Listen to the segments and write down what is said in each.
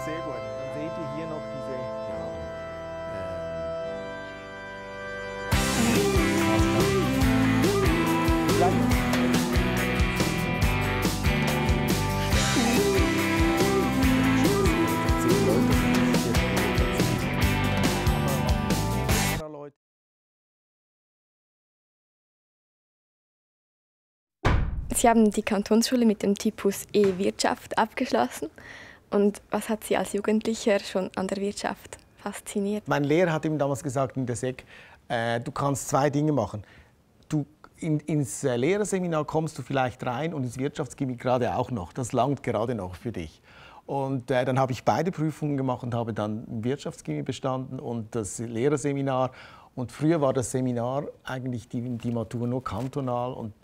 sehr gut. Dann seht ihr hier noch diese, Sie haben die Kantonsschule mit dem Typus E Wirtschaft abgeschlossen. Und was hat Sie als Jugendlicher schon an der Wirtschaft fasziniert? Mein Lehrer hat ihm damals gesagt in der Sek, du kannst zwei Dinge machen. Ins Lehrerseminar kommst du vielleicht rein und ins Wirtschaftsgymnasium gerade auch noch. Das langt gerade noch für dich. Und dann habe ich beide Prüfungen gemacht und habe dann ein Wirtschaftsgymnasium bestanden und das Lehrerseminar. Und früher war das Seminar eigentlich die Matur nur kantonal und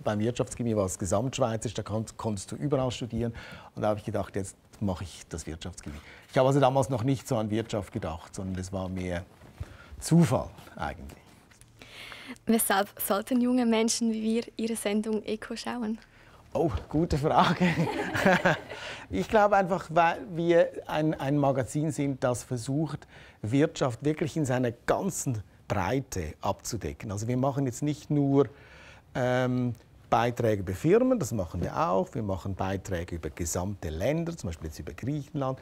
beim Wirtschaftsgymnasium war es gesamtschweizerisch, da konntest du überall studieren. Und da habe ich gedacht, jetzt mache ich das Wirtschaftsgymnasium. Ich habe also damals noch nicht so an Wirtschaft gedacht, sondern es war mehr Zufall eigentlich. Weshalb sollten junge Menschen wie wir Ihre Sendung ECO schauen? Oh, gute Frage. Ich glaube einfach, weil wir ein Magazin sind, das versucht, Wirtschaft wirklich in seiner ganzen Breite abzudecken. Also wir machen jetzt nicht nur Beiträge über Firmen, das machen wir auch. Wir machen Beiträge über gesamte Länder, zum Beispiel jetzt über Griechenland.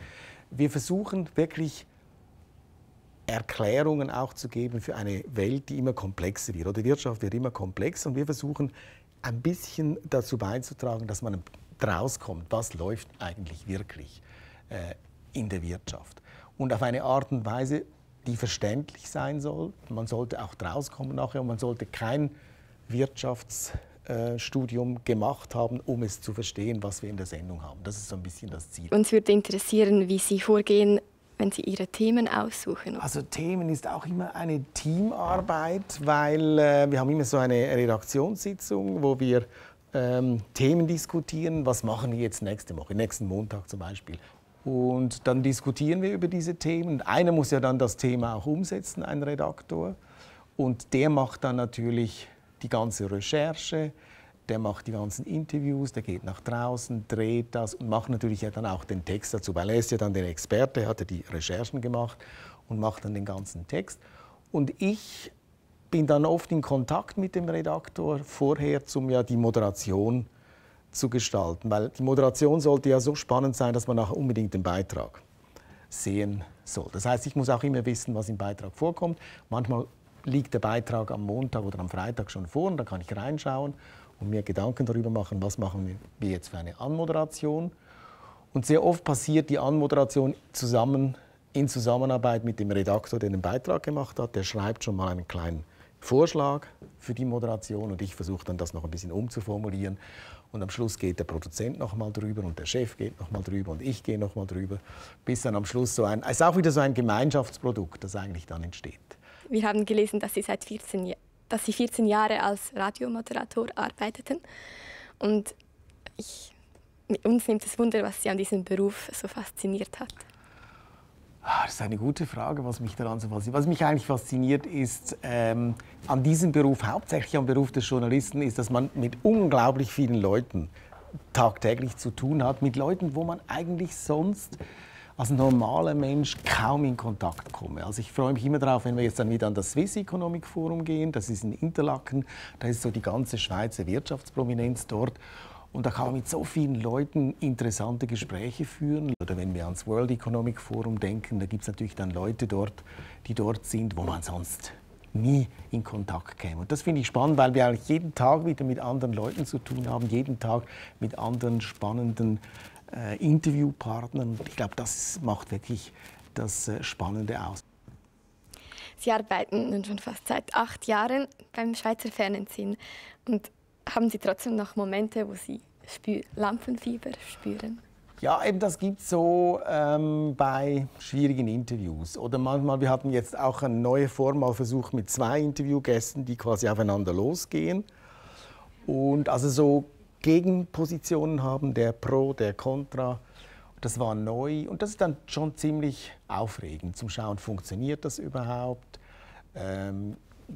Wir versuchen wirklich Erklärungen auch zu geben für eine Welt, die immer komplexer wird. Oder die Wirtschaft wird immer komplexer und wir versuchen ein bisschen dazu beizutragen, dass man rauskommt, was läuft eigentlich wirklich in der Wirtschaft. Und auf eine Art und Weise, die verständlich sein soll. Man sollte auch rauskommen nachher und man sollte kein Wirtschaftsstudium gemacht haben, um es zu verstehen, was wir in der Sendung haben. Das ist so ein bisschen das Ziel. Uns würde interessieren, wie Sie vorgehen, wenn Sie Ihre Themen aussuchen. Also Themen ist auch immer eine Teamarbeit, weil wir haben immer so eine Redaktionssitzung, wo wir Themen diskutieren. Was machen wir jetzt nächste Woche, nächsten Montag zum Beispiel. Und dann diskutieren wir über diese Themen. Einer muss ja dann das Thema auch umsetzen, ein Redaktor. Und der macht dann natürlich die ganze Recherche. Der macht die ganzen Interviews, der geht nach draußen, dreht das und macht natürlich ja dann auch den Text dazu, weil er ist ja dann der Experte, hat ja die Recherchen gemacht und macht dann den ganzen Text. Und ich bin dann oft in Kontakt mit dem Redaktor vorher, um ja die Moderation zu gestalten, weil die Moderation sollte ja so spannend sein, dass man auch unbedingt den Beitrag sehen soll. Das heißt, ich muss auch immer wissen, was im Beitrag vorkommt. Manchmal liegt der Beitrag am Montag oder am Freitag schon vor und da kann ich reinschauen und mir Gedanken darüber machen, was machen wir jetzt für eine Anmoderation. Und sehr oft passiert die Anmoderation in Zusammenarbeit mit dem Redaktor, der den Beitrag gemacht hat. Der schreibt schon mal einen kleinen Vorschlag für die Moderation und ich versuche dann, das noch ein bisschen umzuformulieren. Und am Schluss geht der Produzent noch mal drüber und der Chef geht noch mal drüber und ich gehe noch mal drüber, bis dann am Schluss es ist auch wieder so ein Gemeinschaftsprodukt, das eigentlich dann entsteht. Wir haben gelesen, dass Sie 14 Jahre als Radiomoderator arbeiteten. Und uns nimmt es Wunder, was Sie an diesem Beruf so fasziniert hat. Das ist eine gute Frage, was mich daran so fasziniert. Was mich eigentlich fasziniert ist, an diesem Beruf, hauptsächlich am Beruf des Journalisten, ist, dass man mit unglaublich vielen Leuten tagtäglich zu tun hat. Mit Leuten, wo man eigentlich sonst als normaler Mensch kaum in Kontakt komme. Also ich freue mich immer darauf, wenn wir jetzt dann wieder an das Swiss Economic Forum gehen. Das ist in Interlaken. Da ist so die ganze Schweizer Wirtschaftsprominenz dort. Und da kann man mit so vielen Leuten interessante Gespräche führen. Oder wenn wir ans World Economic Forum denken, da gibt es natürlich dann Leute dort, die dort sind, wo man sonst nie in Kontakt käme. Und das finde ich spannend, weil wir eigentlich jeden Tag wieder mit anderen Leuten zu tun haben, jeden Tag mit anderen spannenden Interviewpartnern. Ich glaube, das macht wirklich das Spannende aus. Sie arbeiten nun schon fast seit 8 Jahren beim Schweizer Fernsehen. Und haben Sie trotzdem noch Momente, wo Sie Lampenfieber spüren? Ja, eben das gibt es so bei schwierigen Interviews. Oder manchmal, wir hatten jetzt auch eine neue Form mal versucht mit 2 Interviewgästen, die quasi aufeinander losgehen. Und also so Gegenpositionen haben, der Pro, der Contra. Das war neu und das ist dann schon ziemlich aufregend zum Schauen, funktioniert das überhaupt?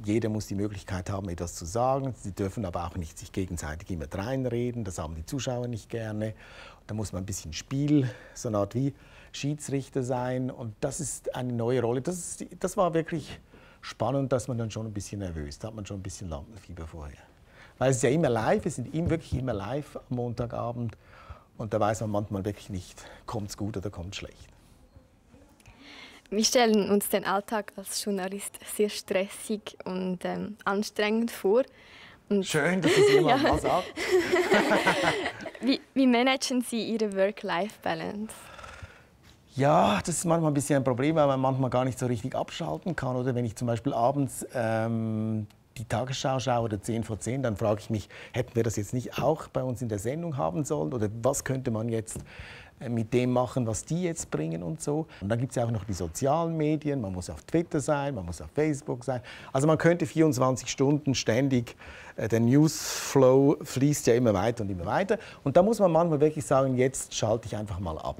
Jeder muss die Möglichkeit haben, etwas zu sagen. Sie dürfen aber auch nicht sich gegenseitig immer reinreden. Das haben die Zuschauer nicht gerne. Da muss man ein bisschen Spiel, so eine Art wie Schiedsrichter sein. Und das ist eine neue Rolle. Das war wirklich spannend, dass man dann schon ein bisschen nervös. Da hat man schon ein bisschen Lampenfieber vorher. Weil es ist ja immer live, wir sind wirklich immer live am Montagabend. Und da weiß man manchmal wirklich nicht, kommt es gut oder kommt es schlecht. Wir stellen uns den Alltag als Journalist sehr stressig und anstrengend vor. Und schön, dass es jemand mal sagt. Wie managen Sie Ihre Work-Life-Balance? Ja, das ist manchmal ein bisschen ein Problem, weil man manchmal gar nicht so richtig abschalten kann. Oder wenn ich zum Beispiel abends die Tagesschau schaue oder 10 vor 10, dann frage ich mich, hätten wir das jetzt nicht auch bei uns in der Sendung haben sollen? Oder was könnte man jetzt mit dem machen, was die jetzt bringen und so. Und dann gibt es ja auch noch die sozialen Medien. Man muss auf Twitter sein, man muss auf Facebook sein. Also man könnte 24 Stunden ständig, der Newsflow fließt ja immer weiter und immer weiter. Und da muss man manchmal wirklich sagen, jetzt schalte ich einfach mal ab.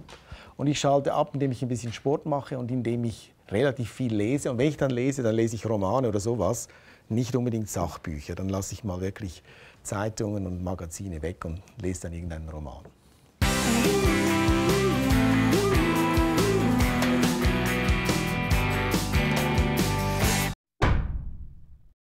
Und ich schalte ab, indem ich ein bisschen Sport mache und indem ich relativ viel lese. Und wenn ich dann lese ich Romane oder sowas, nicht unbedingt Sachbücher. Dann lasse ich mal wirklich Zeitungen und Magazine weg und lese dann irgendeinen Roman.